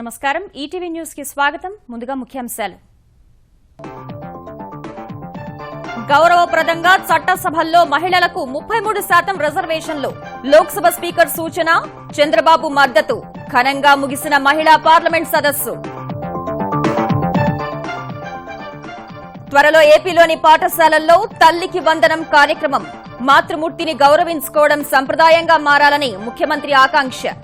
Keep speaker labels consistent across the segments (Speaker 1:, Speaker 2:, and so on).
Speaker 1: నమస్కారం ETV news కి స్వాగతం ముందుగా ముఖ్యాంశాలు గౌరవప్రదంగా చట్టసభల్లో మహిళలకు 33% రిజర్వేషన్లు లోక్సభ స్పీకర్ సూచన చంద్రబాబు మద్దతు ఘనంగా ముగిసిన మహిళా పార్లమెంట్ సదస్సు త్వరలో ఏపీలోని పాఠశాలల్లో తల్లికి వందనం కార్యక్రమం మాతృమూర్తిని గౌరవించుకోవడం సంప్రదాయంగా మారాలని ముఖ్యమంత్రి ఆకాంక్ష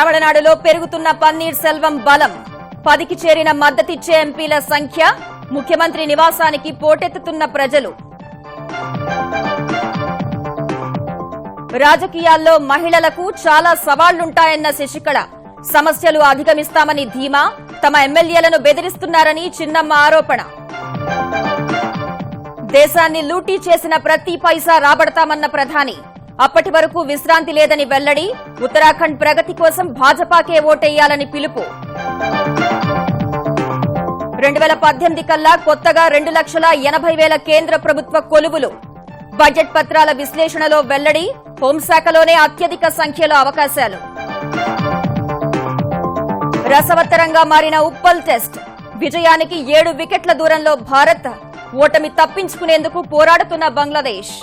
Speaker 1: తమిళనాడులో పెరుగుతున్న పన్నీర్ సెల్వం బలం 10కి చేరిన మద్దతిచ్చే ఎంపీల సంఖ్య ముఖ్యమంత్రి నివాసానికి పోటెత్తుతున్న ప్రజలు రాజకీయాల్లో మహిళలకు చాలా సవాళ్లుంటాయన్న శశికళ సమస్యలు అధిగమిస్తామని ధీమా తమ ఎమ్మెల్యేలను బెదిరిస్తున్నారని చిన్నమ్మ ఆరోపణ దేశాన్ని లూటీ చేసిన ప్రతి పైసా రాబడతామన్న ప్రధాని అప్పటి వరకు విశ్రాంతి లేదని వెల్లడి ఉత్తరాఖండ్ ప్రగతి కోసం భాజపాకే ఓటేయాలని పిలుపు 2018 కల్లా కొత్తగా 2,80,000 కేంద్ర ప్రభుత్వ కొలువులు బడ్జెట్ పత్రాల విశ్లేషణలో వెల్లడి హోంశాఖలోనే అత్యధిక సంఖ్యలో అవకాశాలు రసవత్తరంగా మారిన ఉప్పల్ టెస్ట్ విజయానికి 7 వికెట్ల దూరంలో భారత్ ఓటమి తప్పించుకునేందుకు పోరాడుతున్న బంగ్లాదేశ్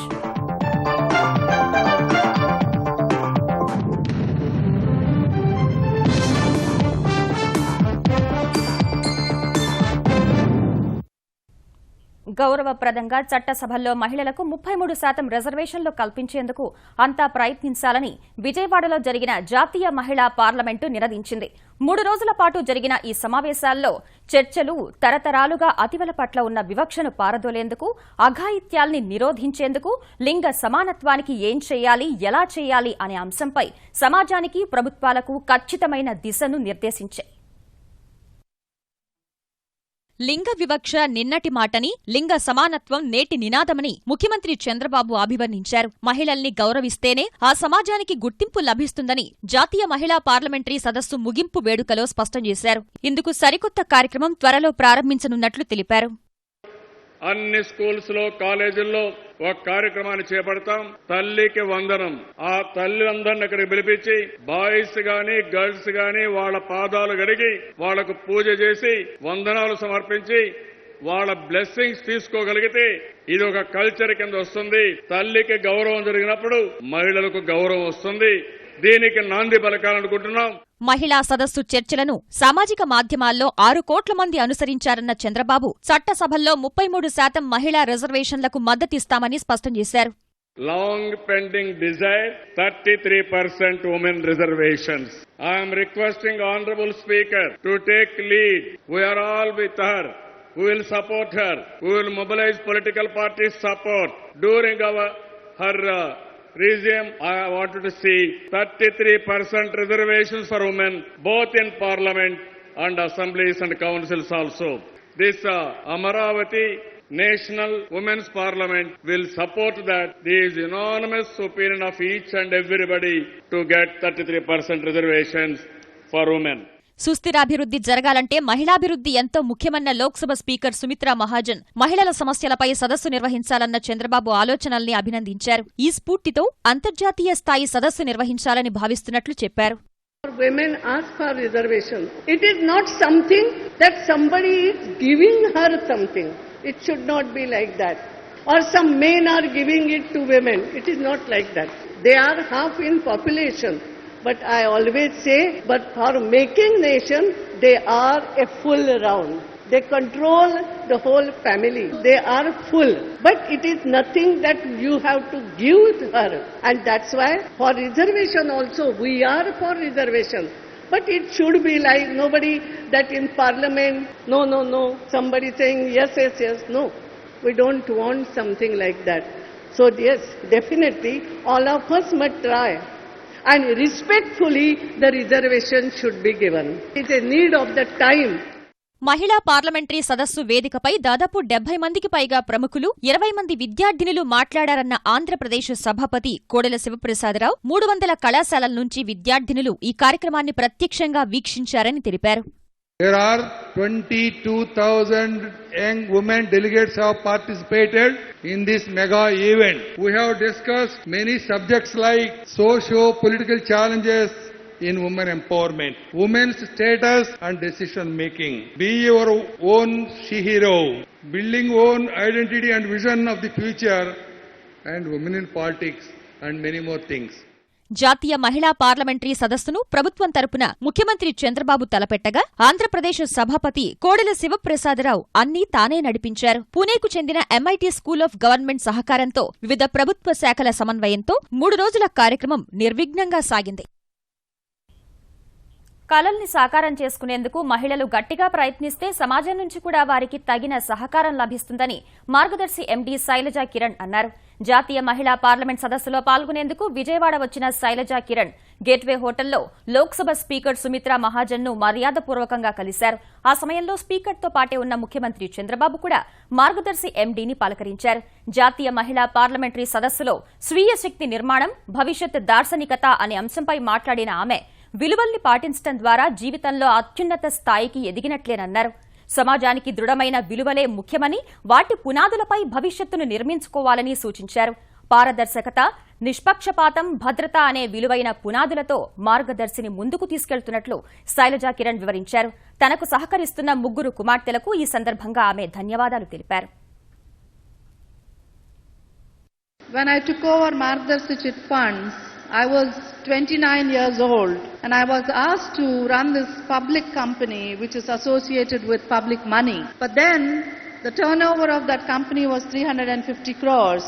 Speaker 1: గౌరవప్రదంగా చట్టసభల్లో మహిళలకు 33% రిజర్వేషన్లు కల్పించేందుకు అంతా ప్రయత్నించాలని విజయవాడలో జరిగిన జాతీయ మహిళా పార్లమెంటు నినదించింది 3 రోజుల పాటు జరిగిన ఈ సమావేశాల్లో చర్చలు తరతరాలుగా అతివల పట్ల ఉన్న వివక్షను పారదోలేందుకు అఘాయిత్యాల్ని నిరోధించేందుకు లింగ సమానత్వానికి ఏం చేయాలి ఎలా చేయాలి అనే అంశంపై సమాజానికి ప్రభుత్వాలకు ఖచ్చితమైన దిశను నిర్దేశించాయి లింగ వివక్ష నిన్నటి మాటని లింగ సమానత్వం నేటి నినాదమని ముఖ్యమంత్రి చంద్రబాబు అభివర్ణించారు మహిళల్ని గౌరవిస్తేనే ఆ సమాజానికి గుర్తింపు లభిస్తుందని జాతీయ మహిళా పార్లమెంటరీ సదస్సు ముగింపు వేడుకలో స్పష్టం చేశారు ఇందుకు సరికొత్త కార్యక్రమం త్వరలో ప్రారంభించనున్నట్లు తెలిపారు
Speaker 2: అన్ని స్కూల్స్ లో కాలేజీల్లో ఒక కార్యక్రమాన్ని చేపడతాం తల్లికి వందనం ఆ తల్లిదండ్రులను అక్కడికి పిలిపించి బాయ్స్ గాని గర్ల్స్ గాని వాళ్ళ పాదాలు గడిగి వాళ్లకు పూజ చేసి వందనాలు సమర్పించి వాళ్ళ బ్లెస్సింగ్స్ తీసుకోగలిగితే ఇది ఒక కల్చర్ కింద వస్తుంది తల్లికి గౌరవం జరిగినప్పుడు మహిళలకు గౌరవం వస్తుంది దీనికి నాంది పలకాలనుకుంటున్నాం
Speaker 1: మహిళా సదస్సు చర్చలను సామాజిక మాధ్యమాల్లో 6 కోట్ల మంది అనుసరించారన్న చంద్రబాబు చట్టసభల్లో 33% మహిళా రిజర్వేషన్లకు మద్దతిస్తామని స్పష్టం చేశారు
Speaker 2: long pending desire 33% women reservations. I am requesting Honorable Speaker to take lead. We are all with her. We will support her. We will mobilize political parties' support during her regime. I wanted to see 33% reservations for women, both in Parliament and assemblies and councils also. This Amaravati National Women's Parliament will support that. There is unanimous opinion of each and everybody to get 33% reservations for women.
Speaker 1: సుస్థిరాభివృద్ధి జరగాలంటే మహిళాభివృద్ధి ఎంతో ముఖ్యమన్న Lok Sabha speaker Sumitra Mahajan మహిళల సమస్యలపై సదస్సు నిర్వహించాలన్న చంద్రబాబు ఆలోచనల్ని అభినందించారు ఈ స్ఫూర్తితో అంతర్జాతీయ స్థాయి సదస్సు నిర్వహించాలని భావిస్తున్నట్లు చెప్పారు
Speaker 3: Women ask for reservation. It is not something that somebody is giving her something. It should not be like that. Or some men are giving it to women. It is not like that. They are half in population. But I always say, but for making nation, they are a full round. They control the whole family. They are full. But it is nothing that you have to give to her. And that's why for reservation also, we are for reservation. But it should be like nobody that in parliament, no, somebody saying yes, no. We don't want something like that. So yes, definitely all of us must try. And respectfully, the reservation should be given. It's a need of the time.
Speaker 1: మహిళా parliamentary సదస్సు వేదికపై దాదాపు 70 మందికి పైగా ప్రముఖులు 20 మంది విద్యార్థినులు మాట్లాడారన్న ఆంధ్రప్రదేశ్ సభాపతి కోడెల శివప్రసాదరావు 300 కళాశాలల నుంచి విద్యార్థినులు ఈ కార్యక్రమాన్ని ప్రత్యక్షంగా వీక్షించారని తెలిపారు
Speaker 4: There are 22,000 young women delegates have participated in this mega event. We have discussed many subjects like socio-political challenges in women empowerment, women's status and decision making. Be your own she-hero, building own identity and vision of the future, and women in politics and many more things.
Speaker 1: జాతీయ మహిళా parliamentary సదస్సును ప్రభుత్వం తరపున ముఖ్యమంత్రి చంద్రబాబు తలపెట్టగా ఆంధ్రప్రదేశ్ సభాపతి కోడెల శివప్రసాదరావు అన్నీ తానే నడిపించారు. పూణేకు చెందిన ఎంఐటీ స్కూల్ ఆఫ్ గవర్నమెంట్ సహకారంతో వివిధ ప్రభుత్వ శాఖల సమన్వయంతో 3 రోజుల కార్యక్రమం నిర్విఘ్నంగా సాగింది. కలల్ని సాకారం చేసుకునేందుకు మహిళలు గట్టిగా ప్రయత్నిస్తే సమాజం నుంచి కూడా వారికి తగిన సహకారం లభిస్తుందని మార్గదర్శి ఎండీ శైలజా కిరణ్ అన్నారు. జాతీయ మహిళా పార్లమెంట్ సదస్సులో పాల్గొనేందుకు విజయవాడ వచ్చిన శైలజా కిరణ్ గేట్వే హోటల్లో లోక్సభ స్పీకర్ సుమిత్రా మహాజన్ను మర్యాదపూర్వకంగా కలిశారు. ఆ సమయంలో స్పీకర్తో పాటే ఉన్న ముఖ్యమంత్రి చంద్రబాబు కూడా మార్గదర్శి ఎండీని పలకరించారు. జాతీయ మహిళా పార్లమెంటరీ సదస్సులో స్వీయ శక్తి నిర్మాణం, భవిష్యత్ దార్శనికత అనే అంశంపై మాట్లాడిన ఆమె విలువల్ని పాటించడం ద్వారా జీవితంలో అత్యున్నత స్థాయికి ఎదిగినట్లేనన్నారు. సమాజానికి దృఢమైన విలువలే ముఖ్యమని, వాటి పునాదులపై భవిష్యత్తును నిర్మించుకోవాలని సూచించారు. పారదర్శకత, నిష్పక్షపాతం, భద్రత అనే విలువైన పునాదులతో మార్గదర్శిని ముందుకు తీసుకెళ్తున్నట్లు శైలజా కిరణ్ వివరించారు. తనకు సహకరిస్తున్న 3 కుమార్తెలకు ఈ సందర్భంగా ఆమె ధన్యవాదాలు తెలిపారు.
Speaker 5: When I took over Margdarshi Chit Funds, I was 29 years old and I was asked to run this public company which is associated with public money. But then the turnover of that company was 350 crores.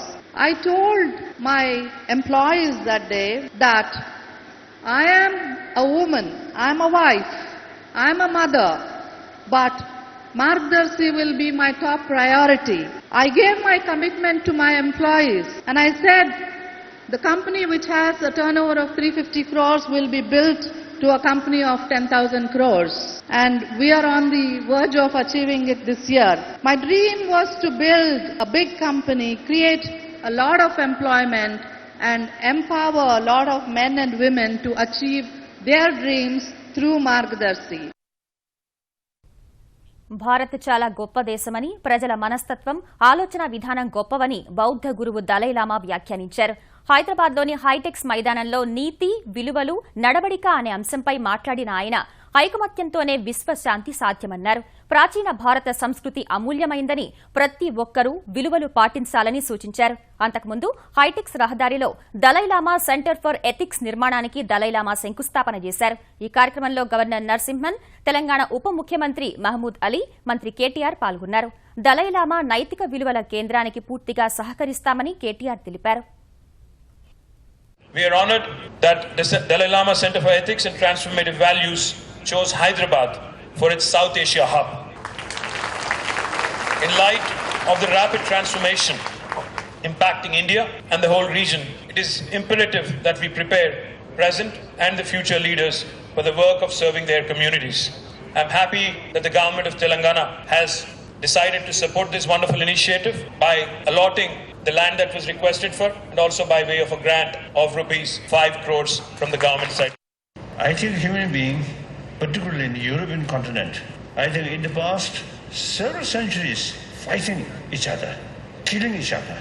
Speaker 5: I told my employees that day that I am a woman, I am a wife, I am a mother, but Margdarshi will be my top priority. I gave my commitment to my employees and I said, the company which has a turnover of 350 crores will be built to a company of 10,000 crores. And we are on the verge of achieving it this year. My dream was to build a big company, create a lot of employment and empower a lot of men and women to achieve their dreams through Margdarshi.
Speaker 1: Bharat చాలా గొప్ప దేశమని, ప్రజల మనస్తత్వం, ఆలోచన విధానం గొప్పవని బౌద్ధ గురువు Dalai Lama వ్యాఖ్యానించారు. హైదరాబాద్లోని హైటెక్స్ మైదానంలో నీతి, విలువలు, నడవడిక అనే అంశంపై మాట్లాడిన ఆయన ఐకమత్యంతోనే విశ్వశాంతి సాధ్యమన్నారు. ప్రాచీన భారత సంస్కృతి అమూల్యమైందని, ప్రతి ఒక్కరూ విలువలు పాటించాలని సూచించారు. అంతకుముందు హైటెక్స్ రహదారిలో దలైలామా సెంటర్ ఫర్ ఎథిక్స్ నిర్మాణానికి దలైలామా శంకుస్థాపన చేశారు. ఈ కార్యక్రమంలో గవర్నర్ నరసింహన్, తెలంగాణ ఉప ముఖ్యమంత్రి మహమూద్ అలీ, మంత్రి కేటీఆర్ పాల్గొన్నారు. దలైలామా నైతిక విలువల కేంద్రానికి పూర్తిగా సహకరిస్తామని కేటీఆర్ తెలిపారు.
Speaker 6: We are honored that the Dalai Lama Center for Ethics and Transformative Values chose Hyderabad for its South Asia hub. In light of the rapid transformation impacting India and the whole region, it is imperative that we prepare present and the future leaders for the work of serving their communities. I am happy that the government of Telangana has decided to support this wonderful initiative by allotting the land that was requested for and also by way of a grant of rupees 5 crores from the government side.
Speaker 7: I think human beings, particularly in the European continent, I think in the past several centuries fighting each other, killing each other.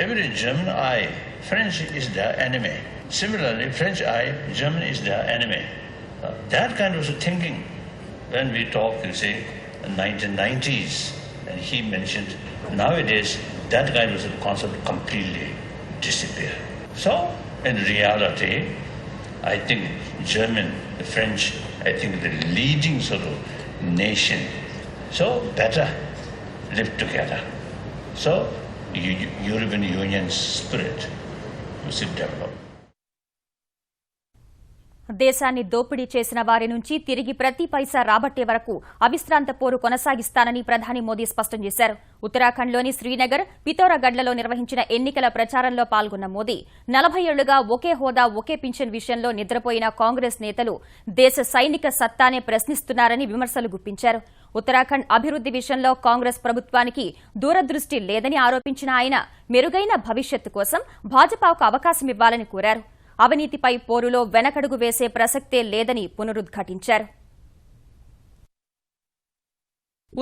Speaker 7: Every German eye, French is their enemy. Similarly, French eye, German is their enemy. That kind of thinking, when we talk, you say, in the 1990s, and he mentioned, nowadays, that kind of concept completely disappear. So, in reality, I think German, the French, I think the leading sort of nation, so better live together. So, European Union spirit should develop.
Speaker 1: దేశాన్ని దోపిడీ చేసిన వారి నుంచి తిరిగి ప్రతి పైసా రాబట్టే వరకు అవిశ్రాంత పోరు కొనసాగిస్తానని ప్రధాని మోదీ స్పష్టం చేశారు. ఉత్తరాఖండ్లోని శ్రీనగర్, పితోరాగఢ్లలో నిర్వహించిన ఎన్నికల ప్రచారంలో పాల్గొన్న మోదీ 40 ఏళ్లుగా ఒకే హోదా, ఒకే పింఛన్ విషయంలో నిద్రపోయిన కాంగ్రెస్ నేతలు దేశ సైనిక సత్తానే ప్రశ్నిస్తున్నారని విమర్శలు గుప్పించారు. ఉత్తరాఖండ్ అభివృద్ది విషయంలో కాంగ్రెస్ ప్రభుత్వానికి దూరదృష్టి లేదని ఆరోపించిన ఆయన మెరుగైన భవిష్యత్తు కోసం భాజపాకు అవకాశమివ్వాలని కోరారు. అవినీతిపై పోరులో వెనకడుగు వేసే ప్రసక్తే లేదని పునరుద్ఘాటించారు.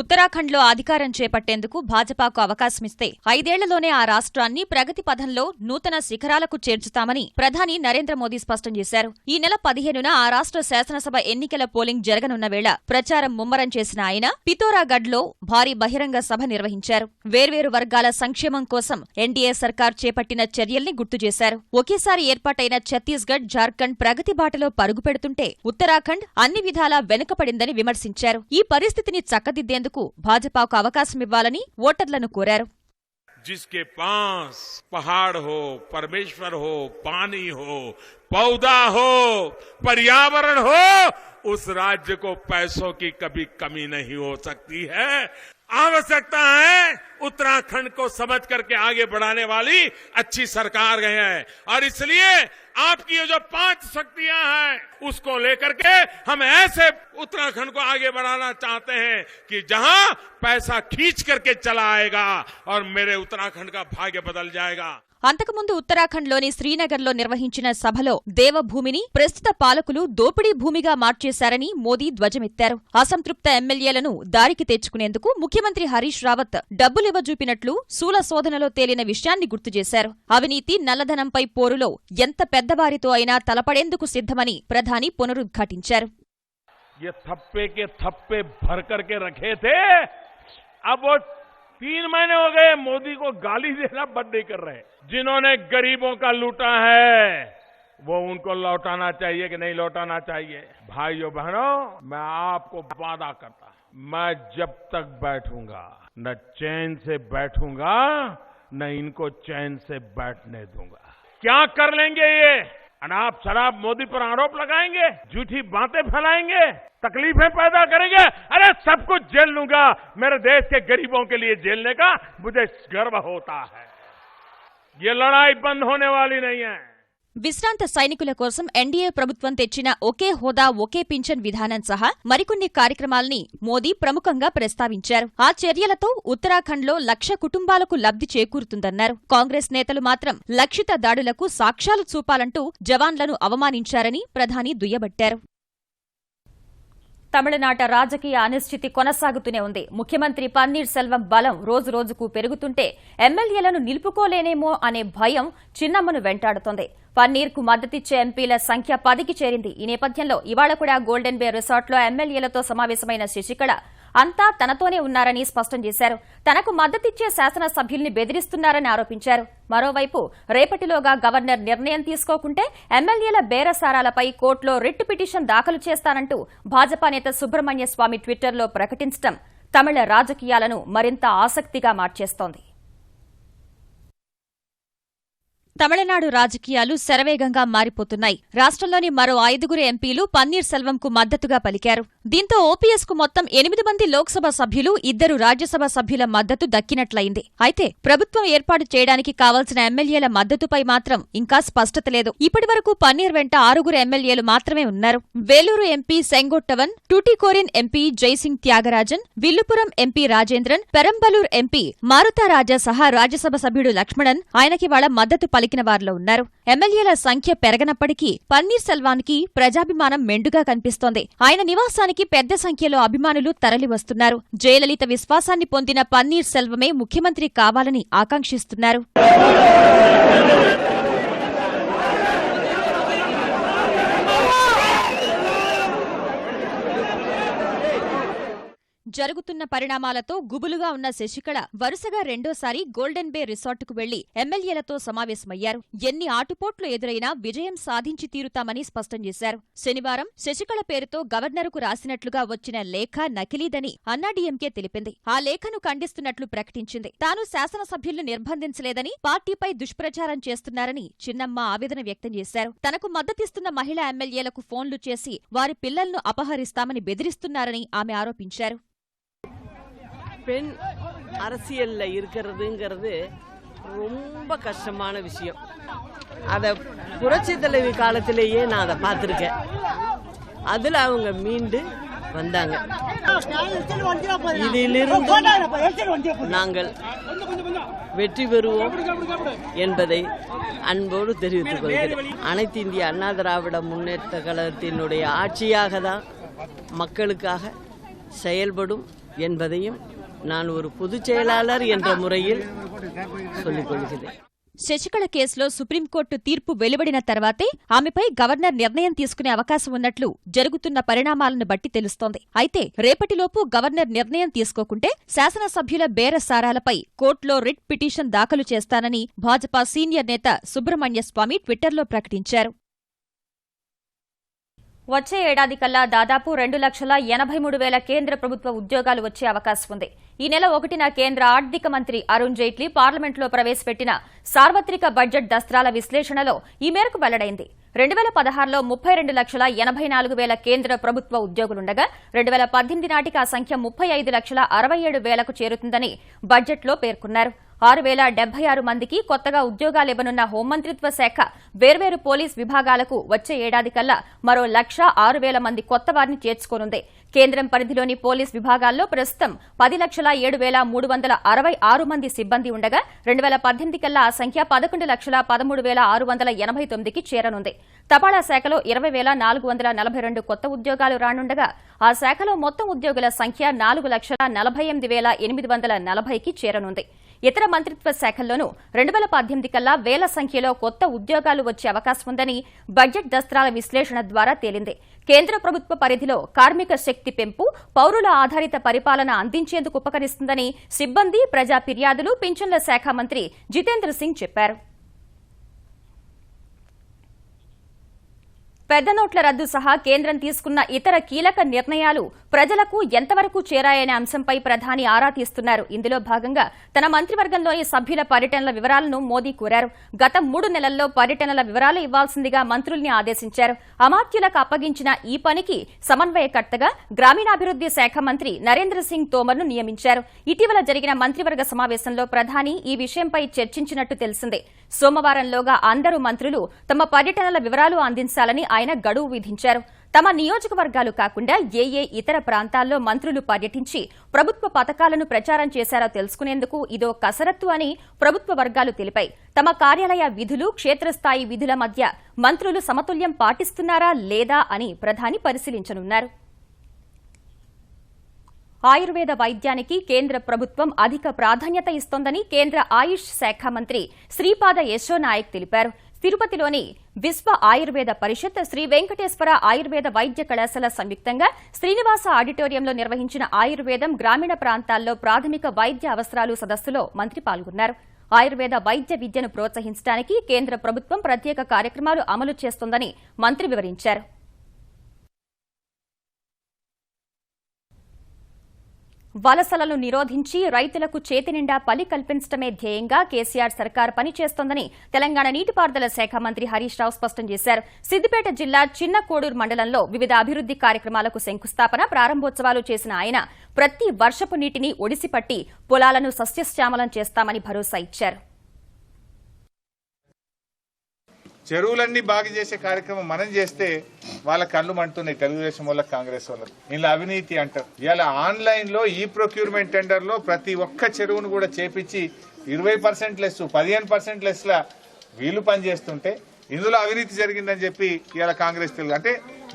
Speaker 1: ఉత్తరాఖండ్లో అధికారం చేపట్టేందుకు భాజపాకు అవకాశమిస్తే 5 ఏళ్లలోనే ఆ రాష్ట్రాన్ని ప్రగతి పథంలో నూతన శిఖరాలకు చేర్చుతామని ప్రధాని నరేంద్ర మోదీ స్పష్టం చేశారు. ఈ నెల 15న ఆ రాష్ట్ర శాసనసభ ఎన్నికల పోలింగ్ జరగనున్న వేళ ప్రచారం ముమ్మరం చేసిన ఆయన పితోరాగఢ్లో భారీ బహిరంగ సభ నిర్వహించారు. వేర్వేరు వర్గాల సంక్షేమం కోసం ఎన్డీఏ సర్కార్ చేపట్టిన చర్యల్ని గుర్తు చేశారు. ఒకేసారి ఏర్పాటైన ఛత్తీస్గఢ్, జార్ఖండ్ ప్రగతి బాటలో పరుగు పెడుతుంటే ఉత్తరాఖండ్ అన్ని విధాలా వెనుకపడిందని విమర్శించారు. ఈ పరిస్థితిని చక్కదిద్దేందుకు భాజపాకు అవకాశమివ్వాలని ఓటర్లను కోరారు.
Speaker 8: जिसके पास पहाड़ हो, परमेश्वर हो, पानी हो, पौधा हो, पर्यावरण हो, उस राज्य को पैसों की कभी कमी नहीं हो सकती है। आवश्यकता है उत्तराखंड को समझ करके आगे बढ़ाने वाली अच्छी सरकार गई है और इसलिए आपकी ये जो 5 शक्तियां हैं उसको लेकर के हम ऐसे उत्तराखंड को आगे बढ़ाना चाहते हैं कि जहां पैसा खींच करके चला आएगा और मेरे उत्तराखंड का भाग्य बदल जाएगा।
Speaker 1: అంతకుముందు ఉత్తరాఖండ్లోని శ్రీనగర్లో నిర్వహించిన సభలో దేవభూమిని ప్రస్తుత పాలకులు దోపిడీ భూమిగా మార్చేశారని మోదీ ధ్వజమెత్తారు. అసంతృప్త ఎమ్మెల్యేలను దారికి తెచ్చుకునేందుకు ముఖ్యమంత్రి హరీష్ రావత్ డబ్బులివ్వజూపినట్లు శూల శోధనలో తేలిన విషయాన్ని గుర్తుచేశారు. అవినీతి, నల్లధనంపై పోరులో ఎంత పెద్దవారితో అయినా తలపడేందుకు సిద్ధమని ప్రధాని పునరుద్ఘాటించారు.
Speaker 8: ये थप्पे के थप्पे भर करके रखे थे, अब वो 3 महीने हो गए मोदी को गाली देना बंद नहीं कर रहे। जिन्होंने गरीबों का लूटा है वो उनको लौटाना चाहिए कि नहीं लौटाना चाहिए। भाइयों बहनों, मैं आपको वादा करता हूं, मैं जब तक बैठूंगा न चैन से बैठूंगा न इनको चैन से बैठने दूंगा। क्या कर लेंगे ये? अनाप शराब मोदी पर आरोप लगाएंगे, झूठी बातें फैलाएंगे, तकलीफें पैदा करेंगे। अरे सब कुछ झेल लूंगा। मेरे देश के गरीबों के लिए झेलने का मुझे गर्व होता है। ये लड़ाई बंद होने वाली नहीं है।
Speaker 1: విశ్రాంత సైనికుల కోసం ఎన్డీఏ ప్రభుత్వం తెచ్చిన ఒకే హోదా, ఒకే పింఛన్ విధానం సహా మరికొన్ని కార్యక్రమాల్ని మోదీ ప్రముఖంగా ప్రస్తావించారు. ఆ చర్యలతో ఉత్తరాఖండ్లో 1,00,000 కుటుంబాలకు లబ్ధి చేకూరుతుందన్నారు. కాంగ్రెస్ నేతలు మాత్రం లక్షిత దాడులకు సాక్ష్యాలు చూపాలంటూ జవాన్లను అవమానించారని ప్రధాని దుయ్యబట్టారు. తమిళనాట రాజకీయ అనిశ్చితి కొనసాగుతూనే ఉంది. ముఖ్యమంత్రి పన్నీర్ సెల్వం బలం రోజురోజుకు పెరుగుతుంటే ఎమ్మెల్యేలను నిలుపుకోలేనేమో అనే భయం చిన్నమ్మను వెంటాడుతోంది. పన్నీర్కు మద్దతిచ్చే ఎంపీల సంఖ్య 10కి చేరింది. ఈ నేపథ్యంలో ఇవాళ కూడా గోల్డెన్ బే రిసార్ట్లో ఎమ్మెల్యేలతో సమావేశమైన శశికళ అంతా తనతోనే ఉన్నారని స్పష్టం చేశారు. తనకు మద్దతిచ్చే శాసనసభ్యుల్ని బెదిరిస్తున్నారని ఆరోపించారు. మరోవైపు రేపటిలోగా గవర్నర్ నిర్ణయం తీసుకోకుంటే ఎమ్మెల్యేల బేరసారాలపై కోర్టులో రిట్ పిటిషన్ దాఖలు చేస్తానంటూ భాజపా నేత సుబ్రహ్మణ్య స్వామి ట్విట్టర్లో ప్రకటించడం తమిళ రాజకీయాలను మరింత ఆసక్తిగా మార్చేస్తోంది. తమిళనాడు రాజకీయాలు శరవేగంగా మారిపోతున్నాయి. రాష్ట్రంలోని మరో 5 ఎంపీలు పన్నీర్ సెల్వంకు మద్దతుగా పలికారు. దీంతో ఓపీఎస్ కు మొత్తం 8 మంది లోక్సభ సభ్యులు, 2 రాజ్యసభ సభ్యుల మద్దతు దక్కినట్లయింది. అయితే ప్రభుత్వం ఏర్పాటు చేయడానికి కావాల్సిన ఎమ్మెల్యేల మద్దతుపై మాత్రం ఇంకా స్పష్టత లేదు. ఇప్పటివరకు పన్నీర్ వెంట 6 ఎమ్మెల్యేలు మాత్రమే ఉన్నారు. Vellore MP Sengottavan, Tuticorin MP Jaisingh Thyagarajan, Villupuram MP Rajendran, Perambalur MP Marutharaja సహా రాజ్యసభ సభ్యుడు లక్ష్మణన్ ఆయనకి వాళ్ళ మద్దతు పలికిన వారిలో ఉన్నారు. ఎమ్మెల్యేల సంఖ్య పెరగనప్పటికీ పన్నీర్ సెల్వానికి ప్రజాభిమానం మెండుగా కనిపిస్తోంది. ఆయన నివాసానికి పెద్ద సంఖ్యలో అభిమానులు తరలివస్తున్నారు. జయలలిత విశ్వాసాన్ని పొందిన పన్నీర్ సెల్వమే ముఖ్యమంత్రి కావాలని ఆకాంక్షిస్తున్నారు. జరుగుతున్న పరిణామాలతో గుబులుగా ఉన్న శశికళ వరుసగా రెండోసారి గోల్డెన్ బే రిసార్టుకు వెళ్లి ఎమ్మెల్యేలతో సమావేశమయ్యారు. ఎన్ని ఆటుపోట్లు ఎదురైనా విజయం సాధించి తీరుతామని స్పష్టం చేశారు. శనివారం శశికళ పేరుతో గవర్నరుకు రాసినట్లుగా వచ్చిన లేఖ నకిలీదని అన్నాడీఎంకే తెలిపింది. ఆ లేఖను ఖండిస్తున్నట్లు ప్రకటించింది. తాను శాసనసభ్యులను నిర్బంధించలేదని, పార్టీపై దుష్ప్రచారం చేస్తున్నారని చిన్నమ్మ ఆవేదన వ్యక్తం చేశారు. తనకు మద్దతిస్తున్న మహిళా ఎమ్మెల్యేలకు ఫోన్లు చేసి వారి పిల్లలను అపహరిస్తామని బెదిరిస్తున్నారని ఆమె ఆరోపించారు.
Speaker 9: பெண் அரசியல்ல இருக்கிறதுங்கிறது ரொம்ப கஷ்டமான விஷயம். அதை புரட்சி தலைவி காலத்திலேயே நான் அதை பார்த்துருக்கேன். அதில் அவங்க மீண்டு வந்தாங்க. இதிலிருந்து நாங்கள் வெற்றி பெறுவோம் என்பதை அன்போடு தெரிவித்துக் கொள்கிறேன். அனைத்து இந்திய அண்ணா திராவிட முன்னேற்ற கழகத்தினுடைய ஆட்சியாக தான் மக்களுக்காக செயல்படும் என்பதையும் நான் ஒரு பொதுச் செயலாளர் என்ற முறையில் சொல்லிக் கொள்கிறேன்.
Speaker 1: శశికళ కేసులో సుప్రీంకోర్టు తీర్పు వెలువడిన తర్వాతే ఆమెపై గవర్నర్ నిర్ణయం తీసుకునే అవకాశం ఉన్నట్లు జరుగుతున్న పరిణామాలను బట్టి తెలుస్తోంది. అయితే రేపటిలోపు గవర్నర్ నిర్ణయం తీసుకోకుంటే శాసనసభ్యుల బేరసారాలపై కోర్టులో రిట్ పిటిషన్ దాఖలు చేస్తానని భాజపా సీనియర్ నేత సుబ్రహ్మణ్యస్వామి ట్విట్టర్లో ప్రకటించారు. వచ్చే ఏడాది కల్లా దాదాపు 2,83,000 కేంద్ర ప్రభుత్వ ఉద్యోగాలు వచ్చే అవకాశం ఉంది. ఈ నెల 1న కేంద్ర ఆర్థిక మంత్రి అరుణ్ జైట్లీ పార్లమెంట్లో ప్రవేశపెట్టిన సార్వత్రిక బడ్జెట్ దస్త్రాల విశ్లేషణలో ఈ మేరకు వెల్లడైంది. 2016లో 32,84,000 కేంద్ర ప్రభుత్వ ఉద్యోగులుండగా 2018 నాటికి ఆ సంఖ్య 35,67,000కు చేరుతుందని బడ్జెట్లో పేర్కొన్నారు. 6,076 మందికి కొత్తగా ఉద్యోగాలివ్వనున్న హోంమంత్రిత్వ శాఖ వేర్వేరు పోలీస్ విభాగాలకు వచ్చే ఏడాది కల్లా మరో 1,06,000 మంది కొత్త వారిని చేర్చుకోనుంది. కేంద్రం పరిధిలోని పోలీస్ విభాగాల్లో ప్రస్తుతం 10,07,366 మంది సిబ్బంది ఉండగా 2018 కల్లా ఆ సంఖ్య 11,13,689కి చేరనుంది. తపాలా శాఖలో 20,442 కొత్త ఉద్యోగాలు రానుండగా ఆ శాఖలో మొత్తం ఉద్యోగుల సంఖ్య 4,48,840కి చేరనుంది. ఇతర మంత్రిత్వ శాఖల్లోనూ 2018 కల్లా వేల సంఖ్యలో కొత్త ఉద్యోగాలు వచ్చే అవకాశం ఉందని బడ్జెట్ దస్త్రాల విశ్లేషణ ద్వారా తేలింది. కేంద్ర ప్రభుత్వ పరిధిలో కార్మిక శక్తి పెంపు పౌరుల ఆధారిత పరిపాలన అందించేందుకు ఉపకరిస్తుందని సిబ్బంది, ప్రజా ఫిర్యాదులు, పింఛన్ల శాఖ మంత్రి జితేంద్ర సింగ్ చెప్పారు. పెద్ద నోట్ల రద్దు సహా కేంద్రం తీసుకున్న ఇతర కీలక నిర్ణయాలు ప్రజలకు ఎంతవరకు చేరాయనే అంశంపై ప్రధాని ఆరా తీస్తున్నారు. ఇందులో భాగంగా తన మంత్రివర్గంలోని సభ్యుల పర్యటనల వివరాలను మోదీ కోరారు. గత 3 నెలల్లో పర్యటనల వివరాలు ఇవ్వాల్సిందిగా మంత్రుల్ని ఆదేశించారు. అమాత్యులకు అప్పగించిన ఈ పనికి సమన్వయకర్తగా గ్రామీణాభివృద్ది శాఖ మంత్రి నరేంద్ర సింగ్ తోమర్ను నియమించారు. ఇటీవల జరిగిన మంత్రివర్గ సమావేశంలో ప్రధాని ఈ విషయంపై చర్చించినట్టు తెలిసిందే. సోమవారంలోగా అందరూ మంత్రులు తమ పర్యటనల వివరాలు అందించాలని ఆయన గడువు విధించారు. తమ నియోజకవర్గాలు కాకుండా ఏ ఇతర ప్రాంతాల్లో మంత్రులు పర్యటించి ప్రభుత్వ పథకాలను ప్రచారం చేశారో తెలుసుకునేందుకు ఇదో కసరత్తు అని ప్రభుత్వ వర్గాలు తెలిపాయి. తమ కార్యాలయ విధులు, క్షేత్రస్థాయి విధుల మధ్య మంత్రులు సమతుల్యం పాటిస్తున్నారా లేదా అని ప్రధాని పరిశీలించనున్నారు. ఆయుర్వేద వైద్యానికి కేంద్ర ప్రభుత్వం అధిక ప్రాధాన్యత ఇస్తోందని కేంద్ర ఆయుష్ శాఖ మంత్రి శ్రీపాద యశో నాయక్ తెలిపారు. తిరుపతిలోని విశ్వ ఆయుర్వేద పరిషత్, శ్రీ వెంకటేశ్వర ఆయుర్వేద వైద్య కళాశాల సంయుక్తంగా శ్రీనివాస ఆడిటోరియంలో నిర్వహించిన ఆయుర్వేదం గ్రామీణ ప్రాంతాల్లో ప్రాథమిక వైద్య అవసరాలు సదస్సులో మంత్రి పాల్గొన్నారు. ఆయుర్వేద వైద్య విద్యను ప్రోత్సహించడానికి కేంద్ర ప్రభుత్వం ప్రత్యేక కార్యక్రమాలు అమలు చేస్తోందని మంత్రి వివరించారు. వలసలను నిరోధించి రైతులకు చేతినిండా పని కల్పించడమే ధ్యేయంగా కేసీఆర్ సర్కార్ పనిచేస్తోందని తెలంగాణ నీటిపారుదల శాఖ మంత్రి హరీష్ రావు స్పష్టం చేశారు. సిద్దిపేట జిల్లా చిన్న కోడూరు మండలంలో వివిధ అభివృద్ది కార్యక్రమాలకు శంకుస్థాపన, ప్రారంభోత్సవాలు చేసిన ఆయన ప్రతి వర్షపు నీటిని ఒడిసిపట్టి పొలాలను సస్యశ్యామలం చేస్తామని భరోసా ఇచ్చారు.
Speaker 10: చెరువులన్నీ బాగు చేసే కార్యక్రమం మనం చేస్తే వాళ్ళ కళ్ళు మంటున్నాయి తెలుగుదేశం వాళ్ళకి, కాంగ్రెస్ వాళ్ళకి. ఇలా అవినీతి అంటారు. ఇలా ఆన్లైన్ లో ఈ ప్రొక్యూర్మెంట్ టెండర్ లో ప్రతి ఒక్క చెరువును కూడా చేపించి 20% లెస్, 15% లెస్ లా వీళ్ళు పనిచేస్తుంటే ఇందులో అవినీతి జరిగిందని చెప్పి ఇలా కాంగ్రెస్ తెలుగు అంటే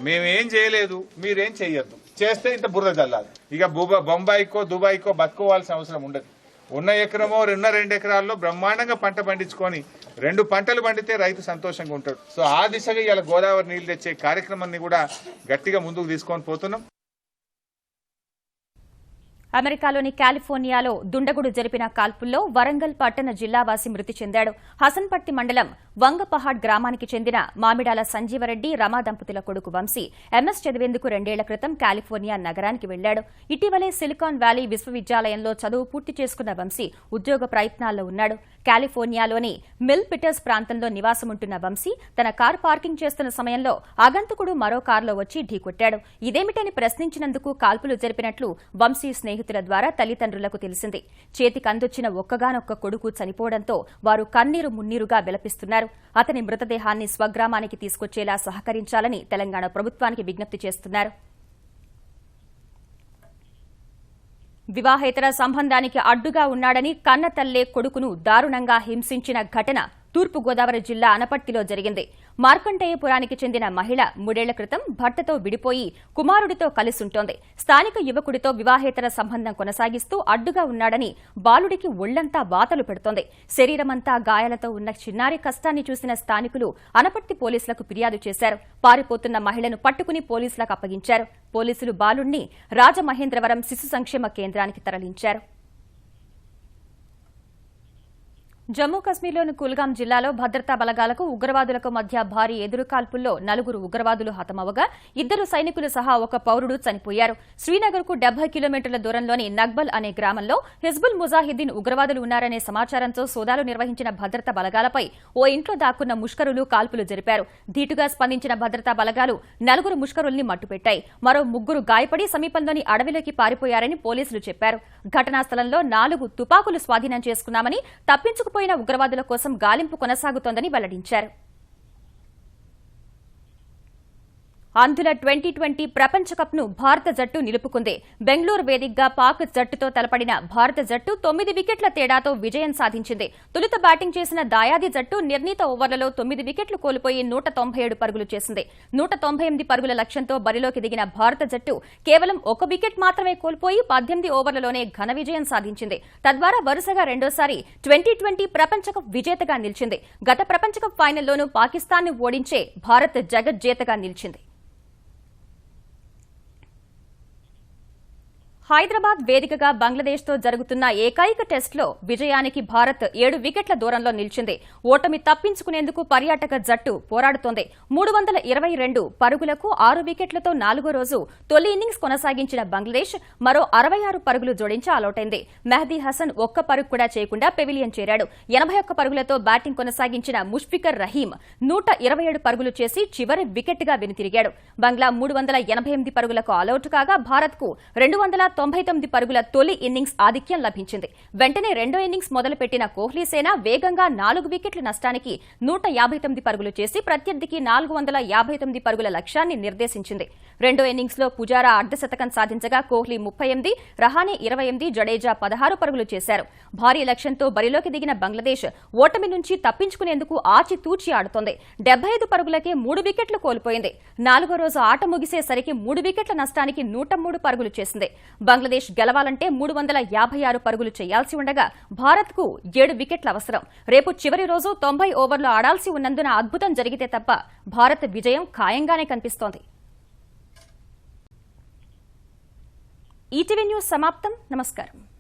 Speaker 10: మేమేం చేయలేదు, మీరేం చెయ్యొద్దు, చేస్తే ఇంత బురద చల్లాలి. ఇక బొంబాయికో దుబాయ్కో బతుకోవాల్సిన అవసరం ఉండదు. ఉన్న ఎకరమో 2 ఎకరాల్లో బ్రహ్మాండంగా పంట పండించుకొని 2 పంటలు పండితే రైతు సంతోషంగా ఉంటాడు. సో ఆ దిశగా ఇలా గోదావరి నీళ్లు తెచ్చే కార్యక్రమాన్ని కూడా గట్టిగా ముందుకు తీసుకొని పోతున్నాం.
Speaker 1: అమెరికాలోని కాలిఫోర్నియాలో దుండగుడు జరిపిన కాల్పుల్లో వరంగల్ పట్టణ జిల్లావాసి మృతి చెందాడు. హసన్పర్తి మండలం వంగపహాడ్ గ్రామానికి చెందిన మామిడాల సంజీవరెడ్డి, రమా దంపతుల కొడుకు వంశీ ఎంఎస్ చదివేందుకు 2 ఏళ్ల క్రితం కాలిఫోర్నియా నగరానికి వెళ్లాడు. ఇటీవలే సిలికాన్ వ్యాలీ విశ్వవిద్యాలయంలో చదువు పూర్తి చేసుకున్న వంశీ ఉద్యోగ ప్రయత్నాల్లో ఉన్నాడు. కాలిఫోర్నియాలోని మిల్ పిటర్స్ ప్రాంతంలో నివాసముంటున్న వంశీ తన కారు పార్కింగ్ చేస్తున్న సమయంలో ఆగంతకుడు మరో కారులో వచ్చి ఢీకొట్టాడు. ఇదేమిటని ప్రశ్నించినందుకు కాల్పులు జరిపినట్లు వంశీ స్నేహితుల ద్వారా తల్లిదండ్రులకు తెలిసింది. చేతికి అందొచ్చిన ఒక్కగానొక్క కొడుకు చనిపోవడంతో వారు కన్నీరు మున్నీరుగా విలపిస్తున్నారు. అతని మృతదేహాన్ని స్వగ్రామానికి తీసుకొచ్చేలా సహకరించాలని తెలంగాణ ప్రభుత్వానికి విజ్ఞప్తి చేస్తున్నారు. వివాహేతర సంబంధానికి అడ్డుగా ఉన్నాడని కన్నతల్లే కొడుకును దారుణంగా హింసించిన ఘటన తూర్పుగోదావరి జిల్లా అనపర్తిలో జరిగింది. మార్కండేయపురానికి చెందిన మహిళ 3 ఏళ్ల క్రితం భర్తతో విడిపోయి కుమారుడితో కలిసుంటోంది. స్థానిక యువకుడితో వివాహేతర సంబంధం కొనసాగిస్తూ అడ్డుగా ఉన్నాడని బాలుడికి ఒళ్లంతా వాతలు పెడుతోంది. శరీరమంతా గాయాలతో ఉన్న చిన్నారి కష్టాన్ని చూసిన స్థానికులు అనపర్తి పోలీసులకు ఫిర్యాదు చేశారు. పారిపోతున్న మహిళను పట్టుకుని పోలీసులకు అప్పగించారు. పోలీసులు బాలుడిని రాజమహేంద్రవరం శిశు సంక్షేమ కేంద్రానికి తరలించారు. జమ్మూ కశ్మీర్లోని కుల్గాం జిల్లాలో భద్రతా బలగాలకు ఉగ్రవాదులకు మధ్య భారీ ఎదురుకాల్పుల్లో 4 ఉగ్రవాదులు హతమవగా 2 సైనికులు సహా ఒక పౌరుడు చనిపోయారు. శ్రీనగర్కు 70 కిలోమీటర్ల దూరంలోని నగ్బల్ అనే గ్రామంలో హిజ్బుల్ ముజాహిద్దీన్ ఉగ్రవాదులు ఉన్నారనే సమాచారంతో సోదాలు నిర్వహించిన భద్రతా బలగాలపై ఓ ఇంట్లో దాక్కున్న ముష్కరులు కాల్పులు జరిపారు. ధీటుగా స్పందించిన భద్రతా బలగాలు 4 ముష్కరుల్ని మట్టుపెట్టాయి. మరో 3 గాయపడి సమీపంలోని అడవిలోకి పారిపోయారని పోలీసులు చెప్పారు. ఘటనా స్థలంలో 4 తుపాకులు స్వాధీనం చేసుకున్నామని, తప్పించుకుపోయిన ఉగ్రవాదుల కోసం గాలింపు కొనసాగుతోందని వెల్లడించారు. అంధుల 2020 ప్రపంచ కప్ను భారత జట్టు నిలుపుకుంది. బెంగళూరు వేదికగా పాక్ జట్టుతో తలపడిన భారత జట్టు 9 వికెట్ల తేడాతో విజయం సాధించింది. తొలుత బ్యాటింగ్ చేసిన దాయాది జట్టు నిర్ణీత ఓవర్లలో 9 వికెట్లు కోల్పోయి 197 పరుగులు చేసింది. 198 పరుగుల లక్ష్యంతో బరిలోకి దిగిన భారత జట్టు కేవలం 1 వికెట్ మాత్రమే కోల్పోయి 18 ఓవర్లలోనే ఘన విజయం సాధించింది. తద్వారా వరుసగా రెండోసారి 2020 ప్రపంచ కప్ విజేతగా నిలిచింది. గత ప్రపంచ కప్ ఫైనల్లోనూ పాకిస్తాన్ను ఓడించే భారత్ జగజ్జేతగా నిలిచింది. హైదరాబాద్ వేదికగా బంగ్లాదేశ్తో జరుగుతున్న ఏకైక టెస్టులో విజయానికి భారత్ 7 వికెట్ల దూరంలో నిలిచింది. ఓటమి తప్పించుకునేందుకు పర్యాటక జట్టు పోరాడుతోంది. 322 పరుగులకు 6 వికెట్లతో 4వ రోజు తొలి ఇన్నింగ్స్ కొనసాగించిన బంగ్లాదేశ్ మరో 66 పరుగులు జోడించి ఆలౌటైంది. మెహదీ హసన్ ఒక్క పరుగు కూడా చేయకుండా పెవిలియన్ చేరాడు. 81 పరుగులతో బ్యాటింగ్ కొనసాగించిన ముష్ఫికర్ రహీం 127 పరుగులు చేసి చివరి వికెట్గా వెనుతిరిగాడు. బంగ్లా 388 పరుగులకు ఆలౌట్ కాగా భారత్కు 299 పరుగుల తొలి ఇన్నింగ్స్ ఆధిక్యం లభించింది. వెంటనే రెండో ఇన్నింగ్స్ మొదలుపెట్టిన కోహ్లీ సేన వేగంగా 4 వికెట్ల నష్టానికి 159 పరుగులు చేసి ప్రత్యర్థికి 459 పరుగుల లక్ష్యాన్ని నిర్దేశించింది. రెండో ఇన్నింగ్స్లో పుజారా అర్ధశతకం సాధించగా కోహ్లీ 38, రహానే 28, జడేజా 16 పరుగులు చేశారు. భారీ లక్ష్యంతో బరిలోకి దిగిన బంగ్లాదేశ్ ఓటమి నుంచి తప్పించుకునేందుకు ఆచితూచి ఆడుతోంది. 75 పరుగులకే 3 వికెట్లు కోల్పోయింది. 4వ రోజు ఆట ముగిసేసరికి 3 వికెట్ల నష్టానికి 103 పరుగులు చేసింది. బంగ్లాదేశ్ గెలవాలంటే 356 పరుగులు చేయాల్సి ఉండగా భారత్కు 7 వికెట్ల అవసరం. రేపు చివరి రోజు 90 ఓవర్లు ఆడాల్సి ఉన్నందున అద్భుతం జరిగితే తప్ప భారత్ విజయం ఖాయంగానే కనిపిస్తోంది. ఈటీవీ న్యూస్ సమాప్తం. నమస్కారం.